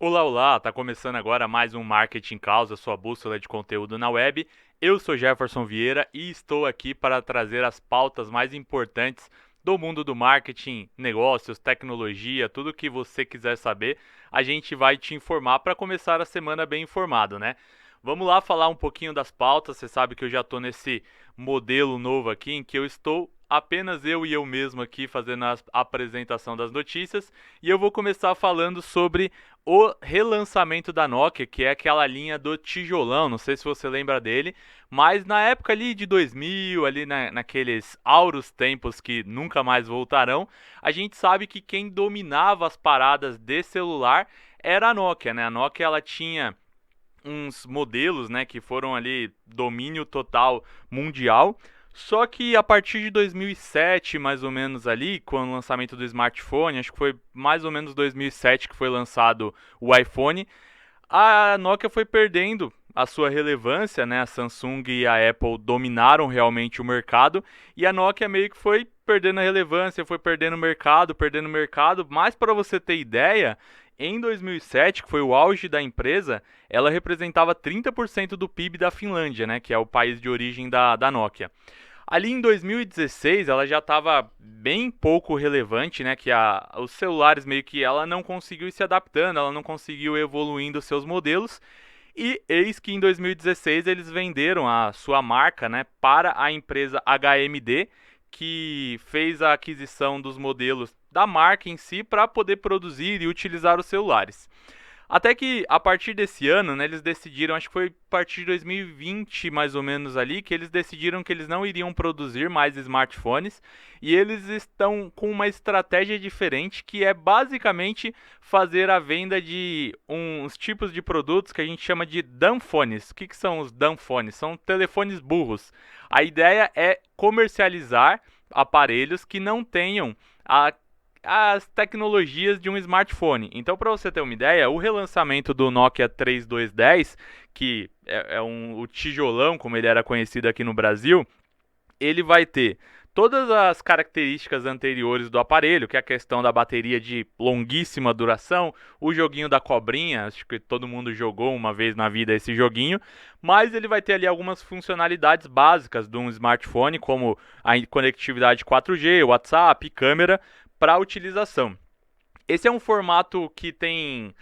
Olá, olá! Tá começando agora mais um Marketing Causa, sua bússola de conteúdo na web. Eu sou Jefferson Vieira e estou aqui para trazer as pautas mais importantes do mundo do marketing, negócios, tecnologia, tudo que você quiser saber, a gente vai te informar para começar a semana bem informado, né? Vamos lá falar um pouquinho das pautas. Você sabe que eu já estou nesse modelo novo aqui em que eu estou apenas eu e eu mesmo aqui fazendo a apresentação das notícias, e eu vou começar falando sobre o relançamento da Nokia, que é aquela linha do tijolão, não sei se você lembra dele, mas na época ali de 2000, ali naqueles auros tempos que nunca mais voltarão, a gente sabe que quem dominava as paradas de celular era a Nokia, né? A Nokia, ela tinha uns modelos, né, que foram ali domínio total mundial. Só que a partir de 2007, mais ou menos ali, com o lançamento do smartphone, acho que foi mais ou menos 2007 que foi lançado o iPhone, a Nokia foi perdendo a sua relevância, né? A Samsung e a Apple dominaram realmente o mercado e a Nokia meio que foi perdendo a relevância, foi perdendo o mercado. Mas para você ter ideia, em 2007, que foi o auge da empresa, ela representava 30% do PIB da Finlândia, né? Que é o país de origem da Nokia. Ali em 2016, ela já estava bem pouco relevante, né? Que os celulares meio que ela não conseguiu ir se adaptando, ela não conseguiu evoluindo seus modelos. E eis que em 2016 eles venderam a sua marca, né, para a empresa HMD, que fez a aquisição dos modelos da marca em si para poder produzir e utilizar os celulares. Até que a partir desse ano, né, eles decidiram, acho que foi a partir de 2020 mais ou menos ali, que eles decidiram que eles não iriam produzir mais smartphones e eles estão com uma estratégia diferente, que é basicamente fazer a venda de uns tipos de produtos que a gente chama de dumbphones. O que são os dumbphones? São telefones burros. A ideia é comercializar aparelhos que não tenham as tecnologias de um smartphone. Então, para você ter uma ideia, o relançamento do Nokia 3210, que é o tijolão, como ele era conhecido aqui no Brasil, ele vai ter todas as características anteriores do aparelho, que é a questão da bateria de longuíssima duração, o joguinho da cobrinha, acho que todo mundo jogou uma vez na vida esse joguinho, mas ele vai ter ali algumas funcionalidades básicas de um smartphone, como a conectividade 4G, WhatsApp, câmera, para utilização. Esse é um formato que tem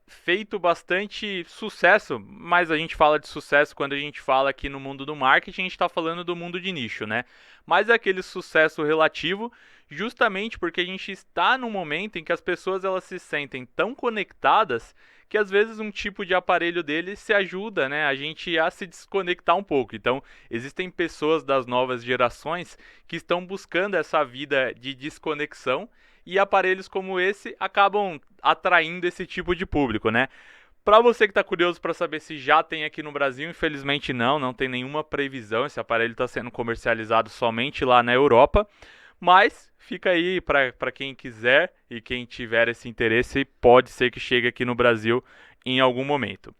feito bastante sucesso, mas a gente fala de sucesso quando a gente fala aqui no mundo do marketing, a gente está falando do mundo de nicho, né? Mas é aquele sucesso relativo, justamente porque a gente está num momento em que as pessoas elas se sentem tão conectadas que às vezes um tipo de aparelho deles se ajuda, né, a gente a se desconectar um pouco. Então, existem pessoas das novas gerações que estão buscando essa vida de desconexão e aparelhos como esse acabam atraindo esse tipo de público, né? Para você que está curioso para saber se já tem aqui no Brasil, infelizmente não tem nenhuma previsão. Esse aparelho está sendo comercializado somente lá na Europa, mas fica aí para quem quiser e quem tiver esse interesse, pode ser que chegue aqui no Brasil em algum momento.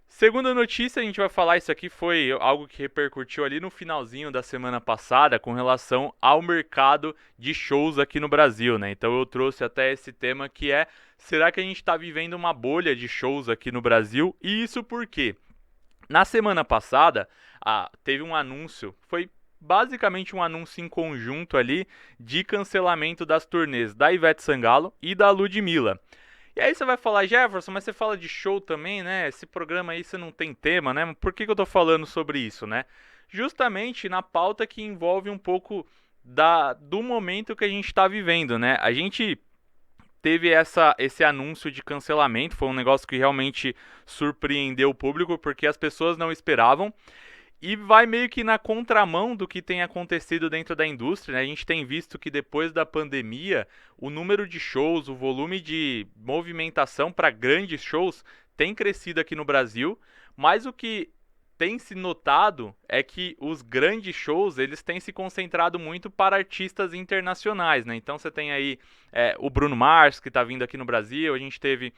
Segunda notícia, a gente vai falar, isso aqui foi algo que repercutiu ali no finalzinho da semana passada com relação ao mercado de shows aqui no Brasil, né? Então eu trouxe até esse tema que é, será que a gente está vivendo uma bolha de shows aqui no Brasil? E isso por quê? Na semana passada, teve um anúncio, foi basicamente um anúncio em conjunto ali de cancelamento das turnês da Ivete Sangalo e da Ludmilla. E aí você vai falar, Jefferson, mas você fala de show também, né? Esse programa aí você não tem tema, né? Por que eu tô falando sobre isso, né? Justamente na pauta que envolve um pouco do momento que a gente está vivendo, né? A gente teve esse anúncio de cancelamento, foi um negócio que realmente surpreendeu o público, porque as pessoas não esperavam. E vai meio que na contramão do que tem acontecido dentro da indústria, né? A gente tem visto que depois da pandemia, o número de shows, o volume de movimentação para grandes shows tem crescido aqui no Brasil, mas o que tem se notado é que os grandes shows eles têm se concentrado muito para artistas internacionais, né? Então você tem aí o Bruno Mars, que está vindo aqui no Brasil, a gente teve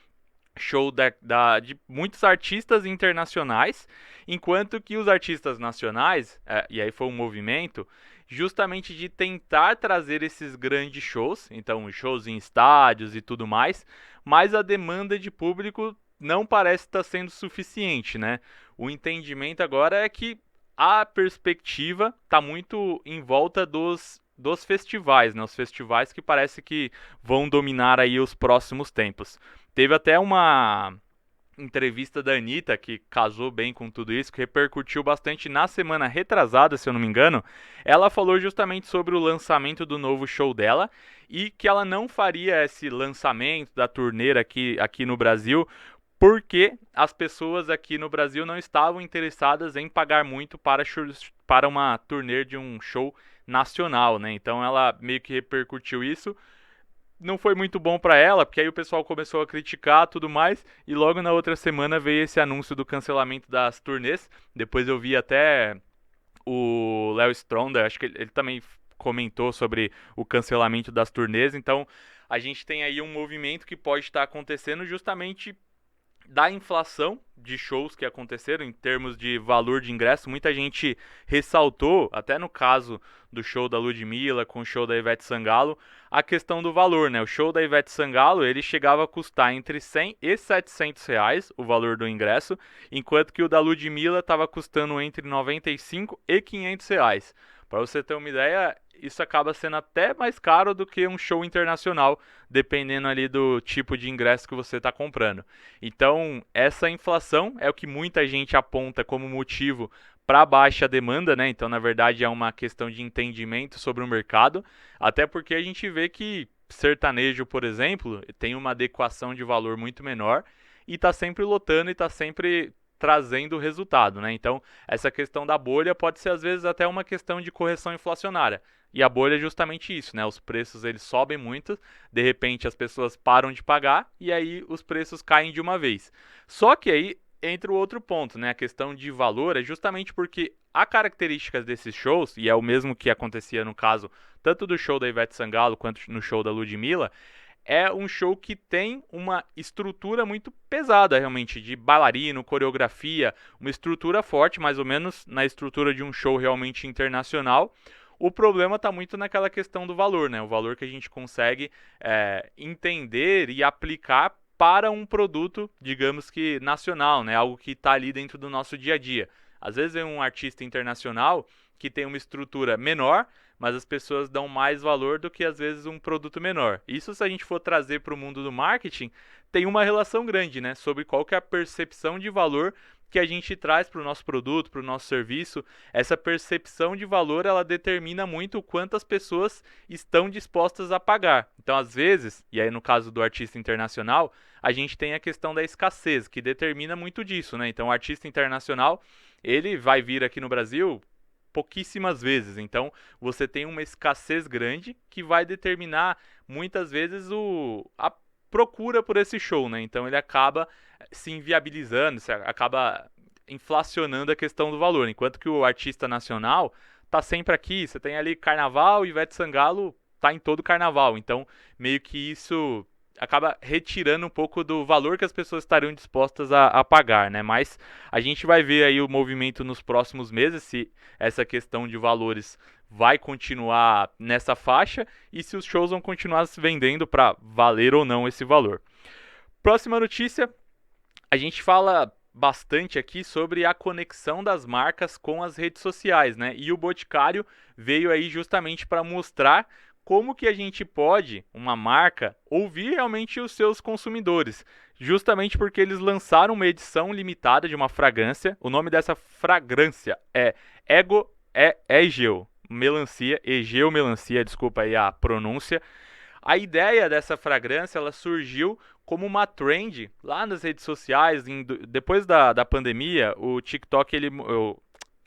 show de muitos artistas internacionais, enquanto que os artistas nacionais, e aí foi um movimento, justamente de tentar trazer esses grandes shows, então shows em estádios e tudo mais, mas a demanda de público não parece estar sendo suficiente, né? O entendimento agora é que a perspectiva está muito em volta dos festivais, né? Os festivais que parece que vão dominar aí os próximos tempos. Teve até uma entrevista da Anitta, que casou bem com tudo isso, que repercutiu bastante na semana retrasada, se eu não me engano. Ela falou justamente sobre o lançamento do novo show dela e que ela não faria esse lançamento da turnê aqui no Brasil porque as pessoas aqui no Brasil não estavam interessadas em pagar muito para uma turnê de um show nacional, né? Então ela meio que repercutiu isso. Não foi muito bom para ela, porque aí o pessoal começou a criticar tudo mais, e logo na outra semana veio esse anúncio do cancelamento das turnês. Depois eu vi até o Léo Stronda, acho que ele também comentou sobre o cancelamento das turnês. Então a gente tem aí um movimento que pode estar acontecendo justamente da inflação de shows que aconteceram em termos de valor de ingresso. Muita gente ressaltou, até no caso do show da Ludmilla com o show da Ivete Sangalo, a questão do valor, né? O show da Ivete Sangalo, ele chegava a custar entre 100 e 700 reais o valor do ingresso, enquanto que o da Ludmilla estava custando entre 95 e 500 reais. Para você ter uma ideia, isso acaba sendo até mais caro do que um show internacional, dependendo ali do tipo de ingresso que você está comprando. Então, essa inflação é o que muita gente aponta como motivo para baixa demanda, né? Então, na verdade, é uma questão de entendimento sobre o mercado, até porque a gente vê que sertanejo, por exemplo, tem uma adequação de valor muito menor e está sempre lotando e está sempre trazendo resultado, né? Então, essa questão da bolha pode ser às vezes até uma questão de correção inflacionária. E a bolha é justamente isso, né? Os preços eles sobem muito, de repente as pessoas param de pagar e aí os preços caem de uma vez. Só que aí entra o outro ponto, né? A questão de valor é justamente porque a característica desses shows, e é o mesmo que acontecia no caso tanto do show da Ivete Sangalo quanto no show da Ludmilla, é um show que tem uma estrutura muito pesada, realmente, de bailarino, coreografia, uma estrutura forte, mais ou menos na estrutura de um show realmente internacional. O problema está muito naquela questão do valor, né? O valor que a gente consegue entender e aplicar para um produto, digamos que nacional, né? Algo que está ali dentro do nosso dia a dia. Às vezes é um artista internacional que tem uma estrutura menor, mas as pessoas dão mais valor do que às vezes um produto menor. Isso, se a gente for trazer para o mundo do marketing, tem uma relação grande, né? Sobre qual que é a percepção de valor que a gente traz para o nosso produto, para o nosso serviço. Essa percepção de valor, ela determina muito o quanto as pessoas estão dispostas a pagar. Então, às vezes, e aí no caso do artista internacional, a gente tem a questão da escassez, que determina muito disso, né? Então, o artista internacional, ele vai vir aqui no Brasil pouquíssimas vezes. Então, você tem uma escassez grande que vai determinar muitas vezes a procura por esse show, né? Então, ele acaba se inviabilizando, acaba inflacionando a questão do valor, enquanto que o artista nacional tá sempre aqui. Você tem ali Carnaval, Ivete Sangalo tá em todo Carnaval. Então, meio que isso acaba retirando um pouco do valor que as pessoas estariam dispostas a pagar, né? Mas a gente vai ver aí o movimento nos próximos meses, se essa questão de valores vai continuar nessa faixa e se os shows vão continuar se vendendo para valer ou não esse valor. Próxima notícia, a gente fala bastante aqui sobre a conexão das marcas com as redes sociais, né? E o Boticário veio aí justamente para mostrar como que a gente pode, uma marca, ouvir realmente os seus consumidores. Justamente porque eles lançaram uma edição limitada de uma fragrância. O nome dessa fragrância é Egeu Melancia, Egeu Melancia, desculpa aí a pronúncia. A ideia dessa fragrância, ela surgiu como uma trend lá nas redes sociais. Depois da pandemia, o TikTok,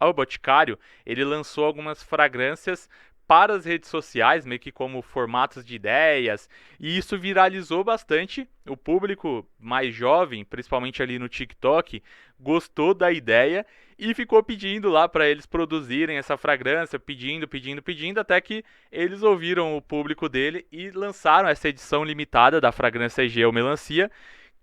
o Boticário, ele lançou algumas fragrâncias para as redes sociais, meio que como formatos de ideias, e isso viralizou bastante. O público mais jovem, principalmente ali no TikTok, gostou da ideia e ficou pedindo lá para eles produzirem essa fragrância, pedindo, até que eles ouviram o público dele e lançaram essa edição limitada da fragrância Egeu Melancia,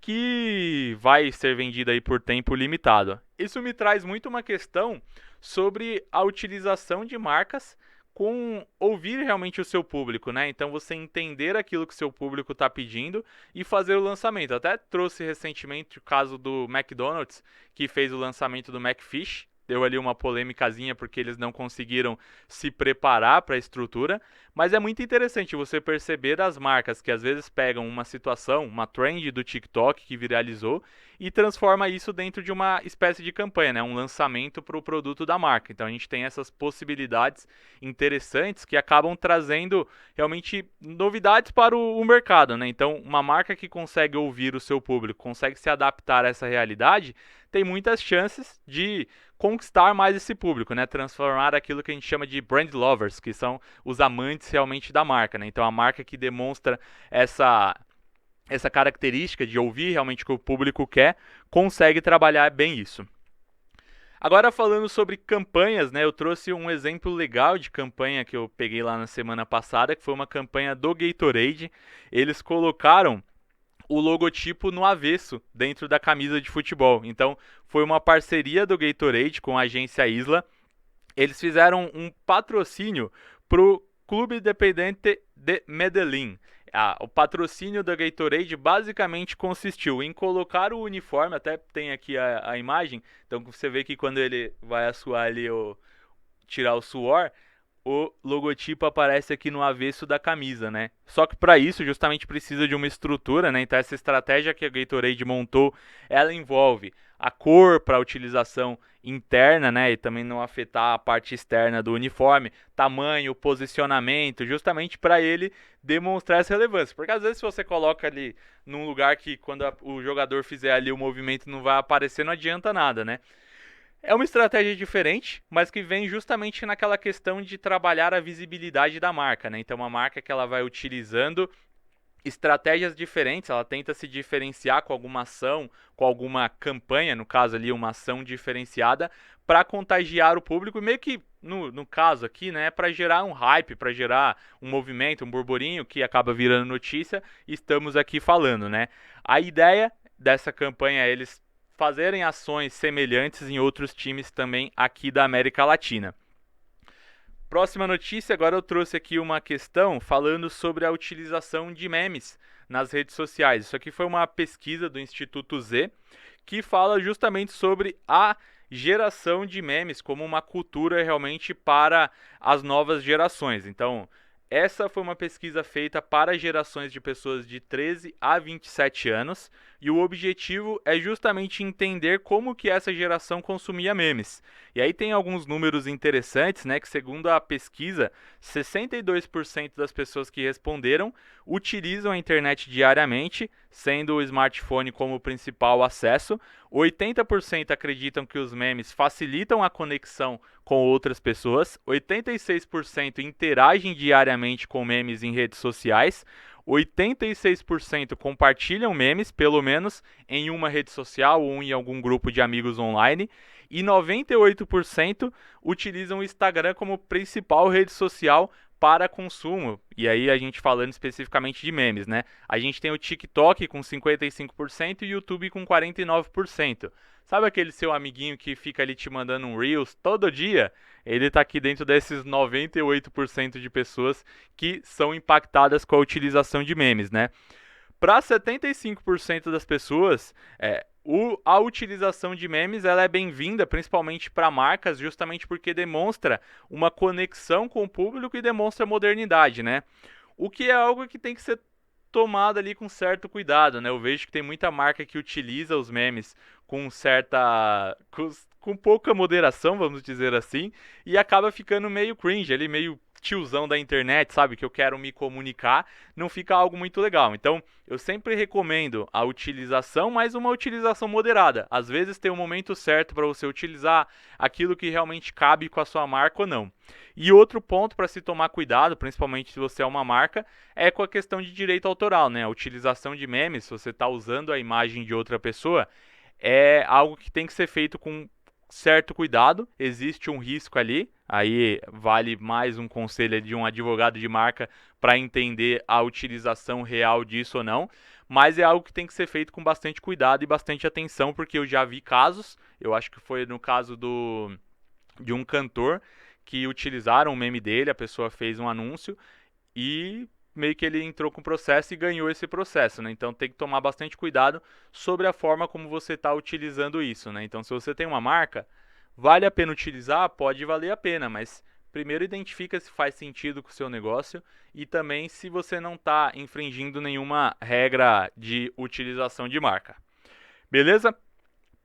que vai ser vendida aí por tempo limitado. Isso me traz muito uma questão sobre a utilização de marcas com ouvir realmente o seu público, né? Então você entender aquilo que o seu público está pedindo e fazer o lançamento. Até trouxe recentemente o caso do McDonald's, que fez o lançamento do McFish. Deu ali uma polêmicazinha porque eles não conseguiram se preparar para a estrutura, mas é muito interessante você perceber as marcas que às vezes pegam uma situação, uma trend do TikTok que viralizou e transforma isso dentro de uma espécie de campanha, né? Um lançamento para o produto da marca. Então a gente tem essas possibilidades interessantes que acabam trazendo realmente novidades para o mercado, né? Então uma marca que consegue ouvir o seu público, consegue se adaptar a essa realidade, tem muitas chances de conquistar mais esse público, né? Transformar aquilo que a gente chama de brand lovers, que são os amantes realmente da marca, né? Então a marca que demonstra essa característica de ouvir realmente o que o público quer, consegue trabalhar bem isso. Agora falando sobre campanhas, né? Eu trouxe um exemplo legal de campanha que eu peguei lá na semana passada, que foi uma campanha do Gatorade. Eles colocaram o logotipo no avesso dentro da camisa de futebol. Então, foi uma parceria do Gatorade com a agência Isla. Eles fizeram um patrocínio para o Clube Independiente de Medellín. O patrocínio da Gatorade basicamente consistiu em colocar o uniforme, até tem aqui a imagem, então você vê que quando ele vai assoar ali, tirar o suor, o logotipo aparece aqui no avesso da camisa, né? Só que para isso justamente precisa de uma estrutura, né? Então essa estratégia que a Gatorade montou, ela envolve a cor para a utilização interna, né? E também não afetar a parte externa do uniforme, tamanho, posicionamento, justamente para ele demonstrar essa relevância. Porque às vezes se você coloca ali num lugar que quando o jogador fizer ali o movimento não vai aparecer, não adianta nada, né? É uma estratégia diferente, mas que vem justamente naquela questão de trabalhar a visibilidade da marca, né? Então, uma marca que ela vai utilizando estratégias diferentes, ela tenta se diferenciar com alguma ação, com alguma campanha, no caso ali, uma ação diferenciada, para contagiar o público, meio que, no caso aqui, né, para gerar um hype, para gerar um movimento, um burburinho que acaba virando notícia, e estamos aqui falando, né? A ideia dessa campanha é eles fazerem ações semelhantes em outros times também aqui da América Latina. Próxima notícia, agora eu trouxe aqui uma questão falando sobre a utilização de memes nas redes sociais. Isso aqui foi uma pesquisa do Instituto Z que fala justamente sobre a geração de memes como uma cultura realmente para as novas gerações. Então, essa foi uma pesquisa feita para gerações de pessoas de 13 a 27 anos e o objetivo é justamente entender como que essa geração consumia memes. E aí tem alguns números interessantes, né, que segundo a pesquisa, 62% das pessoas que responderam utilizam a internet diariamente, sendo o smartphone como principal acesso. 80% acreditam que os memes facilitam a conexão com outras pessoas, 86% interagem diariamente com memes em redes sociais, 86% compartilham memes, pelo menos em uma rede social ou em algum grupo de amigos online, e 98% utilizam o Instagram como principal rede social para consumo. E aí a gente falando especificamente de memes, né? A gente tem o TikTok com 55% e o YouTube com 49%. Sabe aquele seu amiguinho que fica ali te mandando um Reels todo dia? Ele está aqui dentro desses 98% de pessoas que são impactadas com a utilização de memes, né? Para 75% das pessoas, a utilização de memes ela é bem-vinda, principalmente para marcas, justamente porque demonstra uma conexão com o público e demonstra modernidade, né? O que é algo que tem que ser tomado ali com certo cuidado, né? Eu vejo que tem muita marca que utiliza os memes com com pouca moderação, vamos dizer assim, e acaba ficando meio cringe, ali meio tiozão da internet, sabe? Que eu quero me comunicar, não fica algo muito legal. Então, eu sempre recomendo a utilização, mas uma utilização moderada. Às vezes tem um momento certo para você utilizar aquilo que realmente cabe com a sua marca ou não. E outro ponto para se tomar cuidado, principalmente se você é uma marca, é com a questão de direito autoral, né? A utilização de memes, se você está usando a imagem de outra pessoa, é algo que tem que ser feito com certo cuidado, existe um risco ali, aí vale mais um conselho de um advogado de marca para entender a utilização real disso ou não, mas é algo que tem que ser feito com bastante cuidado e bastante atenção, porque eu já vi casos, eu acho que foi no caso de um cantor, que utilizaram o meme dele, a pessoa fez um anúncio e meio que ele entrou com o processo e ganhou esse processo, né? Então tem que tomar bastante cuidado sobre a forma como você está utilizando isso, né? Então se você tem uma marca, vale a pena utilizar? Pode valer a pena, mas primeiro identifica se faz sentido com o seu negócio e também se você não está infringindo nenhuma regra de utilização de marca. Beleza?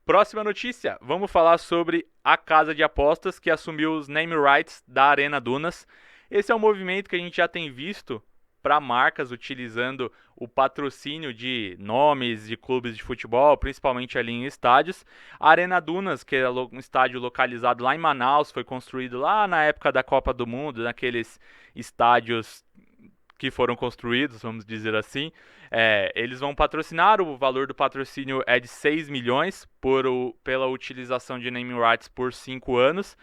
Próxima notícia, vamos falar sobre a casa de apostas que assumiu os name rights da Arena Dunas. Esse é um movimento que a gente já tem visto para marcas utilizando o patrocínio de nomes de clubes de futebol, principalmente ali em estádios. A Arena Dunas, que é um estádio localizado lá em Manaus, foi construído lá na época da Copa do Mundo, naqueles estádios que foram construídos, vamos dizer assim. Eles vão patrocinar, o valor do patrocínio é de 6 milhões pela utilização de naming rights por 5 anos.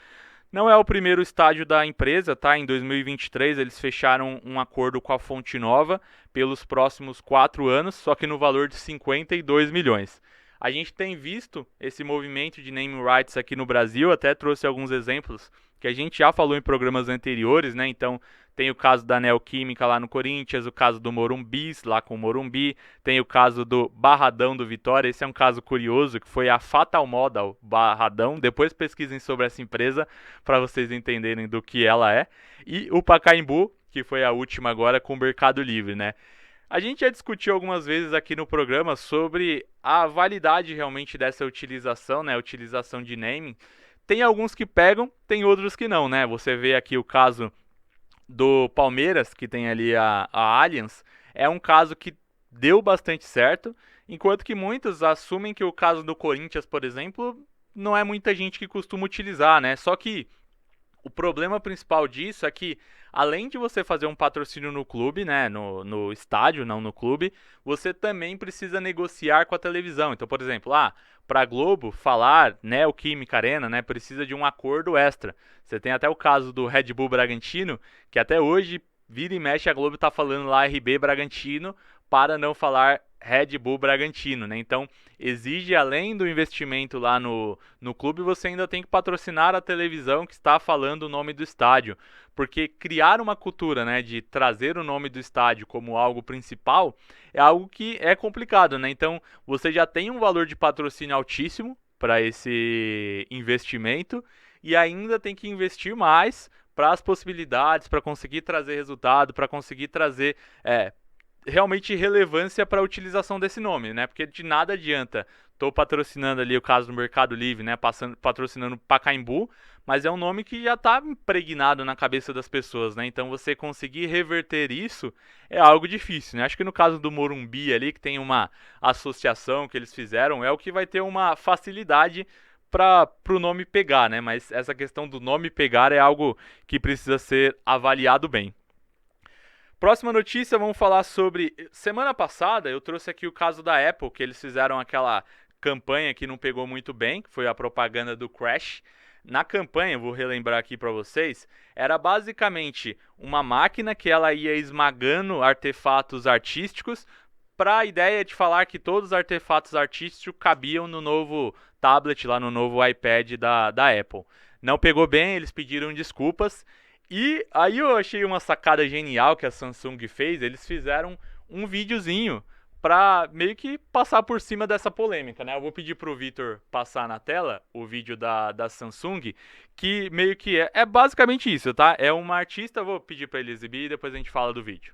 Não é o primeiro estádio da empresa, tá? Em 2023 eles fecharam um acordo com a Fonte Nova pelos próximos 4 anos, só que no valor de 52 milhões. A gente tem visto esse movimento de naming rights aqui no Brasil, até trouxe alguns exemplos que a gente já falou em programas anteriores, né? Então tem o caso da Neoquímica lá no Corinthians, o caso do Morumbis lá com o Morumbi, tem o caso do Barradão do Vitória, esse é um caso curioso, que foi a Fatal Model Barradão, depois pesquisem sobre essa empresa para vocês entenderem do que ela é, e o Pacaembu, que foi a última agora com o Mercado Livre, né? A gente já discutiu algumas vezes aqui no programa sobre a validade realmente dessa utilização, né? Utilização de naming. Tem alguns que pegam, tem outros que não, né? Você vê aqui o caso do Palmeiras, que tem ali a Allianz, é um caso que deu bastante certo, enquanto que muitos assumem que o caso do Corinthians, por exemplo, não é muita gente que costuma utilizar, né? Só que o problema principal disso é que, além de você fazer um patrocínio no clube, né, no estádio, não no clube, você também precisa negociar com a televisão. Então, por exemplo, para a Globo falar Neoquímica Arena, né, precisa de um acordo extra. Você tem até o caso do Red Bull Bragantino, que até hoje, vira e mexe, a Globo está falando lá RB Bragantino para não falar Red Bull Bragantino, né? Então, exige, além do investimento lá no clube, você ainda tem que patrocinar a televisão que está falando o nome do estádio. Porque criar uma cultura, né, de trazer o nome do estádio como algo principal é algo que é complicado, né? Então, você já tem um valor de patrocínio altíssimo para esse investimento e ainda tem que investir mais para as possibilidades, para conseguir trazer resultado, para conseguir trazer realmente relevância para a utilização desse nome, né? Porque de nada adianta. Estou patrocinando ali o caso do Mercado Livre, né? Patrocinando Pacaembu, mas é um nome que já está impregnado na cabeça das pessoas, né? Então você conseguir reverter isso é algo difícil, né? Acho que no caso do Morumbi ali, que tem uma associação que eles fizeram, é o que vai ter uma facilidade para o nome pegar, né? Mas essa questão do nome pegar é algo que precisa ser avaliado bem. Próxima notícia, vamos falar sobre... Semana passada eu trouxe aqui o caso da Apple, que eles fizeram aquela campanha que não pegou muito bem, que foi a propaganda do Crash. Na campanha, vou relembrar aqui para vocês, era basicamente uma máquina que ela ia esmagando artefatos artísticos para a ideia de falar que todos os artefatos artísticos cabiam no novo tablet, lá no novo iPad da Apple. Não pegou bem, eles pediram desculpas. E aí eu achei uma sacada genial que a Samsung fez, eles fizeram um videozinho para meio que passar por cima dessa polêmica, né? Eu vou pedir pro Vitor passar na tela o vídeo da Samsung, que meio que é basicamente isso, tá? É uma artista, vou pedir para ele exibir e depois a gente fala do vídeo.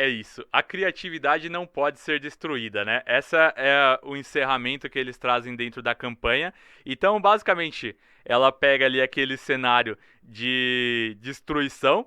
É isso. A criatividade não pode ser destruída, né? Essa é o encerramento que eles trazem dentro da campanha. Então, basicamente, ela pega ali aquele cenário de destruição,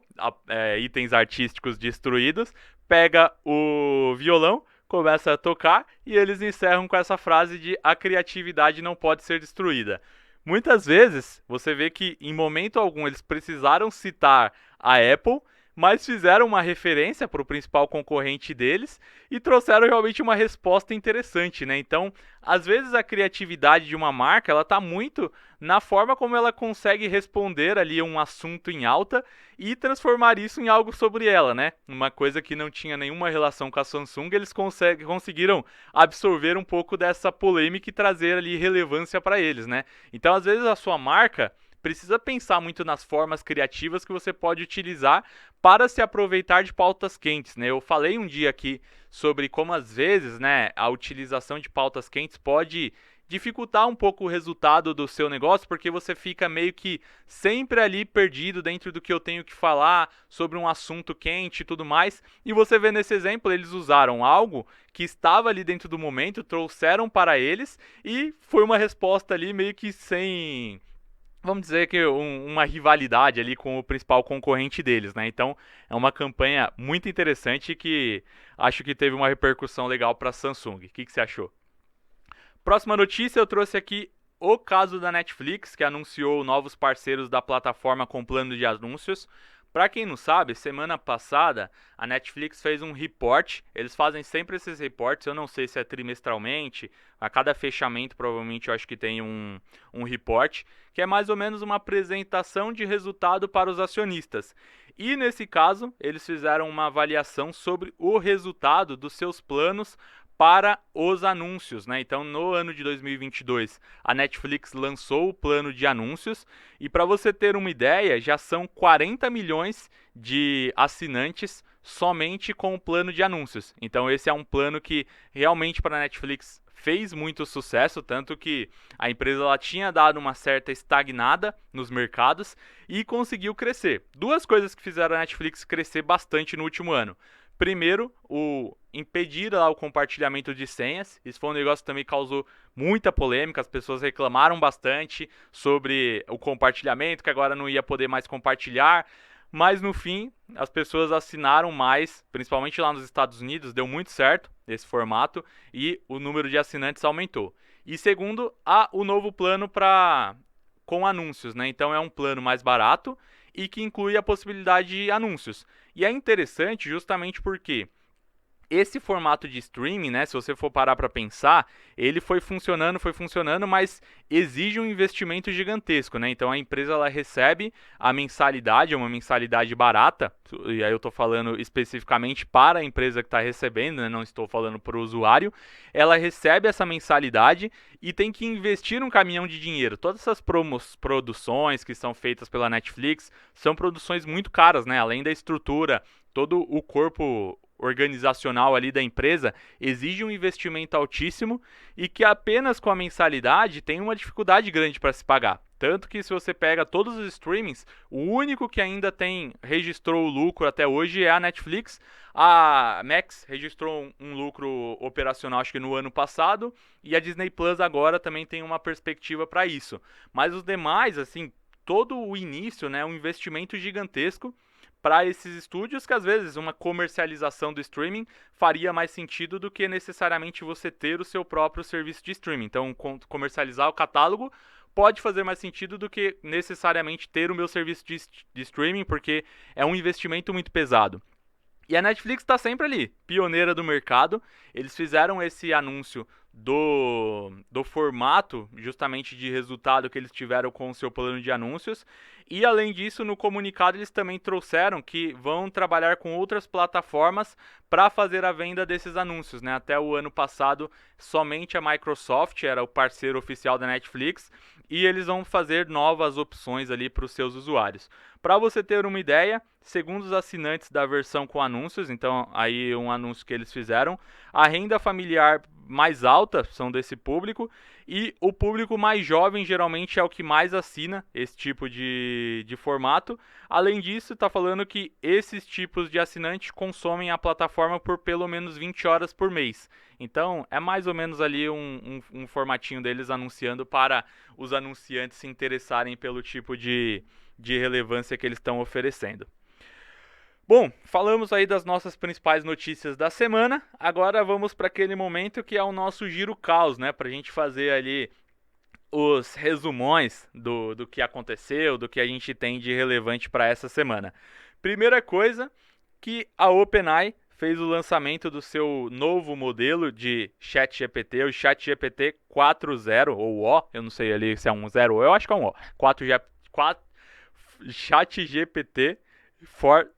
itens artísticos destruídos, pega o violão, começa a tocar e eles encerram com essa frase de a criatividade não pode ser destruída. Muitas vezes, você vê que em momento algum eles precisaram citar a Apple, mas fizeram uma referência para o principal concorrente deles e trouxeram realmente uma resposta interessante, né? Então, às vezes a criatividade de uma marca, ela tá muito na forma como ela consegue responder ali um assunto em alta e transformar isso em algo sobre ela, né? Uma coisa que não tinha nenhuma relação com a Samsung, eles conseguiram absorver um pouco dessa polêmica e trazer ali relevância para eles, né? Então, às vezes a sua marca precisa pensar muito nas formas criativas que você pode utilizar para se aproveitar de pautas quentes, né? Eu falei um dia aqui sobre como às vezes, né, a utilização de pautas quentes pode dificultar um pouco o resultado do seu negócio, porque você fica meio que sempre ali perdido dentro do que eu tenho que falar sobre um assunto quente e tudo mais. E você vê nesse exemplo, eles usaram algo que estava ali dentro do momento, trouxeram para eles e foi uma resposta ali meio que sem, vamos dizer que uma rivalidade ali com o principal concorrente deles, né? Então é uma campanha muito interessante que acho que teve uma repercussão legal para a Samsung. O que você achou? Próxima notícia, eu trouxe aqui o caso da Netflix, que anunciou novos parceiros da plataforma com plano de anúncios. Para quem não sabe, semana passada a Netflix fez um report. Eles fazem sempre esses reports, eu não sei se é trimestralmente, a cada fechamento provavelmente eu acho que tem um report, que é mais ou menos uma apresentação de resultado para os acionistas. E nesse caso, eles fizeram uma avaliação sobre o resultado dos seus planos para os anúncios, né? Então, no ano de 2022, a Netflix lançou o plano de anúncios e para você ter uma ideia, já são 40 milhões de assinantes somente com o plano de anúncios. Então, esse é um plano que realmente para a Netflix fez muito sucesso, tanto que a empresa ela tinha dado uma certa estagnada nos mercados e conseguiu crescer. Duas coisas que fizeram a Netflix crescer bastante no último ano. Primeiro, o impedir lá o compartilhamento de senhas. Isso foi um negócio que também causou muita polêmica. As pessoas reclamaram bastante sobre o compartilhamento, que agora não ia poder mais compartilhar. Mas no fim, as pessoas assinaram mais, principalmente lá nos Estados Unidos, deu muito certo esse formato e o número de assinantes aumentou. E segundo, há o novo plano com anúncios, né? Então é um plano mais barato e que inclui a possibilidade de anúncios. E é interessante justamente porque esse formato de streaming, né, se você for parar para pensar, ele foi funcionando, mas exige um investimento gigantesco, né? Então a empresa ela recebe a mensalidade, uma mensalidade barata, e aí eu estou falando especificamente para a empresa que está recebendo, né? Não estou falando para o usuário. Ela recebe essa mensalidade e tem que investir um caminhão de dinheiro. Todas essas produções que são feitas pela Netflix são produções muito caras, né? Além da estrutura, todo o corpo organizacional ali da empresa exige um investimento altíssimo e que apenas com a mensalidade tem uma dificuldade grande para se pagar. Tanto que se você pega todos os streamings, o único que ainda registrou o lucro até hoje é a Netflix. A Max registrou um lucro operacional acho que no ano passado e a Disney Plus agora também tem uma perspectiva para isso. Mas os demais, assim, todo o início, né, um investimento gigantesco para esses estúdios que às vezes uma comercialização do streaming faria mais sentido do que necessariamente você ter o seu próprio serviço de streaming. Então, comercializar o catálogo pode fazer mais sentido do que necessariamente ter o meu serviço de streaming, porque é um investimento muito pesado. E a Netflix está sempre ali, pioneira do mercado. Eles fizeram esse anúncio do formato, justamente de resultado que eles tiveram com o seu plano de anúncios. E além disso, no comunicado eles também trouxeram que vão trabalhar com outras plataformas para fazer a venda desses anúncios, né? Até o ano passado, somente a Microsoft era o parceiro oficial da Netflix e eles vão fazer novas opções ali para os seus usuários. Para você ter uma ideia, segundo os assinantes da versão com anúncios, então aí um anúncio que eles fizeram, a renda familiar mais alta são desse público, e o público mais jovem geralmente é o que mais assina esse tipo de formato. Além disso, está falando que esses tipos de assinante consomem a plataforma por pelo menos 20 horas por mês. Então, é mais ou menos ali um formatinho deles anunciando para os anunciantes se interessarem pelo tipo de relevância que eles estão oferecendo. Bom, falamos aí das nossas principais notícias da semana. Agora vamos para aquele momento que é o nosso Giro Caos, né? Para a gente fazer ali os resumões do que aconteceu, do que a gente tem de relevante para essa semana. Primeira coisa, que a OpenAI fez o lançamento do seu novo modelo de ChatGPT, o ChatGPT 4.0, ou O, eu não sei ali se é um 0, eu acho que é um O, ChatGPT 4,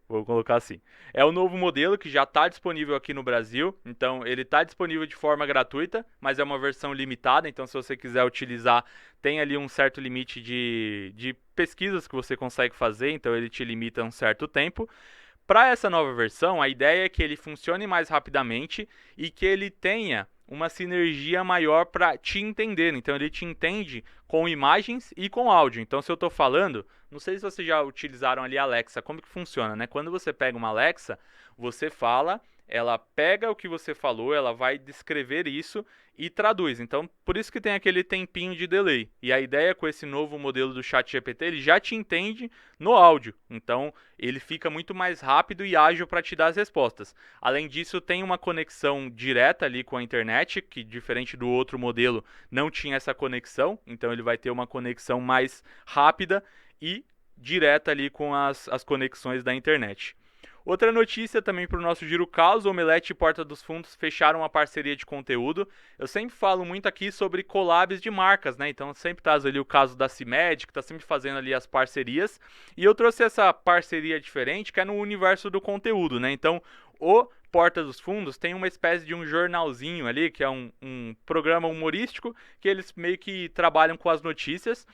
vou colocar assim. É o novo modelo que já está disponível aqui no Brasil, então ele está disponível de forma gratuita, mas é uma versão limitada, então se você quiser utilizar, tem ali um certo limite de pesquisas que você consegue fazer, então ele te limita um certo tempo. Para essa nova versão, a ideia é que ele funcione mais rapidamente e que ele tenha uma sinergia maior para te entender. Então ele te entende com imagens e com áudio. Então se eu estou falando, não sei se vocês já utilizaram ali a Alexa, como que funciona, né? Quando você pega uma Alexa, você fala, ela pega o que você falou, ela vai descrever isso e traduz. Então, por isso que tem aquele tempinho de delay. E a ideia com esse novo modelo do ChatGPT, ele já te entende no áudio. Então, ele fica muito mais rápido e ágil para te dar as respostas. Além disso, tem uma conexão direta ali com a internet, que diferente do outro modelo, não tinha essa conexão. Então, ele vai ter uma conexão mais rápida e direta ali com as conexões da internet. Outra notícia também para o nosso Giro Caos, Omelete e Porta dos Fundos fecharam uma parceria de conteúdo. Eu sempre falo muito aqui sobre collabs de marcas, né? Então sempre traz ali o caso da CIMED, que está sempre fazendo ali as parcerias. E eu trouxe essa parceria diferente, que é no universo do conteúdo, né? Então o Porta dos Fundos tem uma espécie de um jornalzinho ali, que é um programa humorístico, que eles meio que trabalham com as notícias.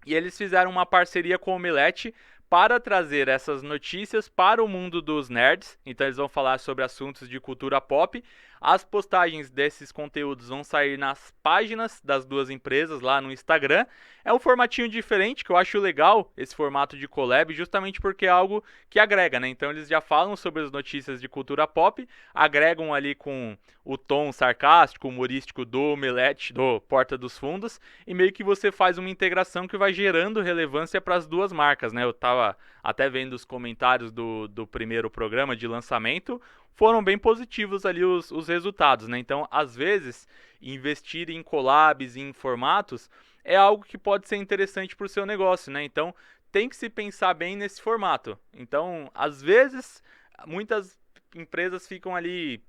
E eles fizeram uma parceria com o Omelete para trazer essas notícias para o mundo dos nerds. Então eles vão falar sobre assuntos de cultura pop. As postagens desses conteúdos vão sair nas páginas das duas empresas lá no Instagram. É um formatinho diferente, que eu acho legal esse formato de collab, justamente porque é algo que agrega, né? Então eles já falam sobre as notícias de cultura pop, agregam ali com o tom sarcástico, humorístico do Omelete, do Porta dos Fundos, e meio que você faz uma integração que vai gerando relevância para as duas marcas, né? Eu tava até vendo os comentários do primeiro programa de lançamento, foram bem positivos ali os resultados, né? Então, às vezes, investir em collabs, em formatos, é algo que pode ser interessante para o seu negócio, né? Então, tem que se pensar bem nesse formato. Então, às vezes, muitas empresas ficam ali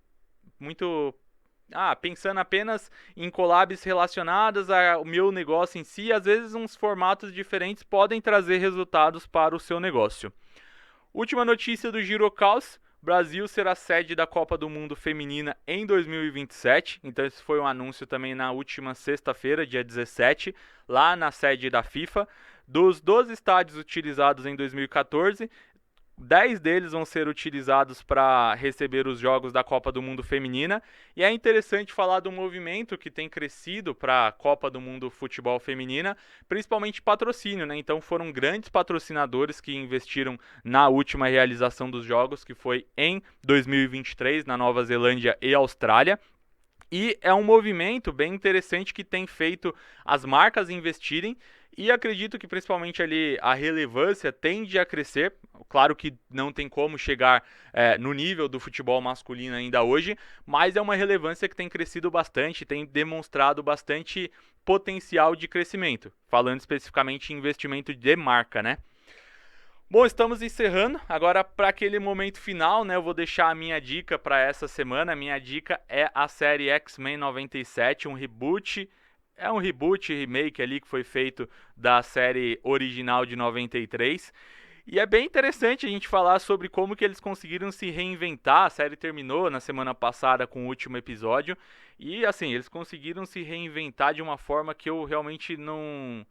muito pensando apenas em collabs relacionadas ao meu negócio em si. Às vezes, uns formatos diferentes podem trazer resultados para o seu negócio. Última notícia do Giro Caos. Brasil será sede da Copa do Mundo Feminina em 2027. Então esse foi um anúncio também na última sexta-feira, dia 17, lá na sede da FIFA. Dos 12 estádios utilizados em 2014, 10 deles vão ser utilizados para receber os jogos da Copa do Mundo Feminina. E é interessante falar do movimento que tem crescido para a Copa do Mundo Futebol Feminina, principalmente patrocínio, né? Então foram grandes patrocinadores que investiram na última realização dos jogos, que foi em 2023, na Nova Zelândia e Austrália. E é um movimento bem interessante que tem feito as marcas investirem, e acredito que principalmente ali a relevância tende a crescer. Claro que não tem como chegar no nível do futebol masculino ainda hoje, mas é uma relevância que tem crescido bastante, tem demonstrado bastante potencial de crescimento, falando especificamente em investimento de marca, né? Bom, estamos encerrando. Agora, para aquele momento final, né, eu vou deixar a minha dica para essa semana. A minha dica é a série X-Men 97, um reboot. É um reboot, remake ali que foi feito da série original de 93. E é bem interessante a gente falar sobre como que eles conseguiram se reinventar. A série terminou na semana passada com o último episódio. E assim, eles conseguiram se reinventar de uma forma que eu realmente não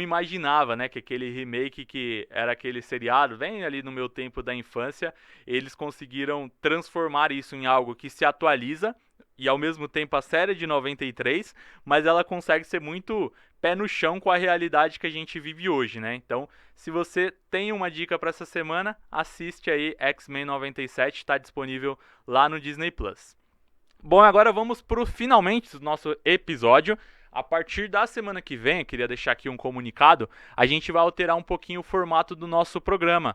imaginava, né, que aquele remake que era aquele seriado, bem ali no meu tempo da infância, eles conseguiram transformar isso em algo que se atualiza. e ao mesmo tempo a série é de 93, mas ela consegue ser muito pé no chão com a realidade que a gente vive hoje, né? Então, se você tem uma dica para essa semana, assiste aí X-Men 97, está disponível lá no Disney Plus. Bom, agora vamos para o finalmente do nosso episódio. A partir da semana que vem, eu queria deixar aqui um comunicado, a gente vai alterar um pouquinho o formato do nosso programa.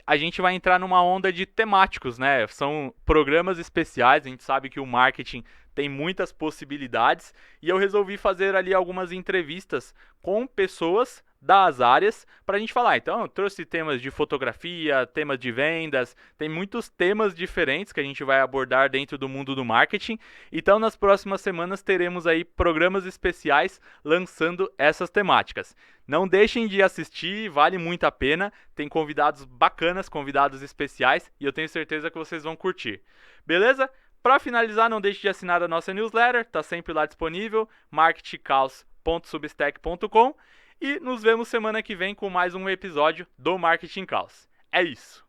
A gente vai entrar numa onda de temáticos, né? São programas especiais, a gente sabe que o marketing tem muitas possibilidades e eu resolvi fazer ali algumas entrevistas com pessoas das áreas para a gente falar. Então, eu trouxe temas de fotografia, temas de vendas, tem muitos temas diferentes que a gente vai abordar dentro do mundo do marketing. Então, nas próximas semanas teremos aí programas especiais lançando essas temáticas. Não deixem de assistir, vale muito a pena. Tem convidados bacanas, convidados especiais e eu tenho certeza que vocês vão curtir. Beleza? Para finalizar, não deixe de assinar a nossa newsletter, está sempre lá disponível, marketingcaos.substack.com, e nos vemos semana que vem com mais um episódio do Marketing Caos. É isso!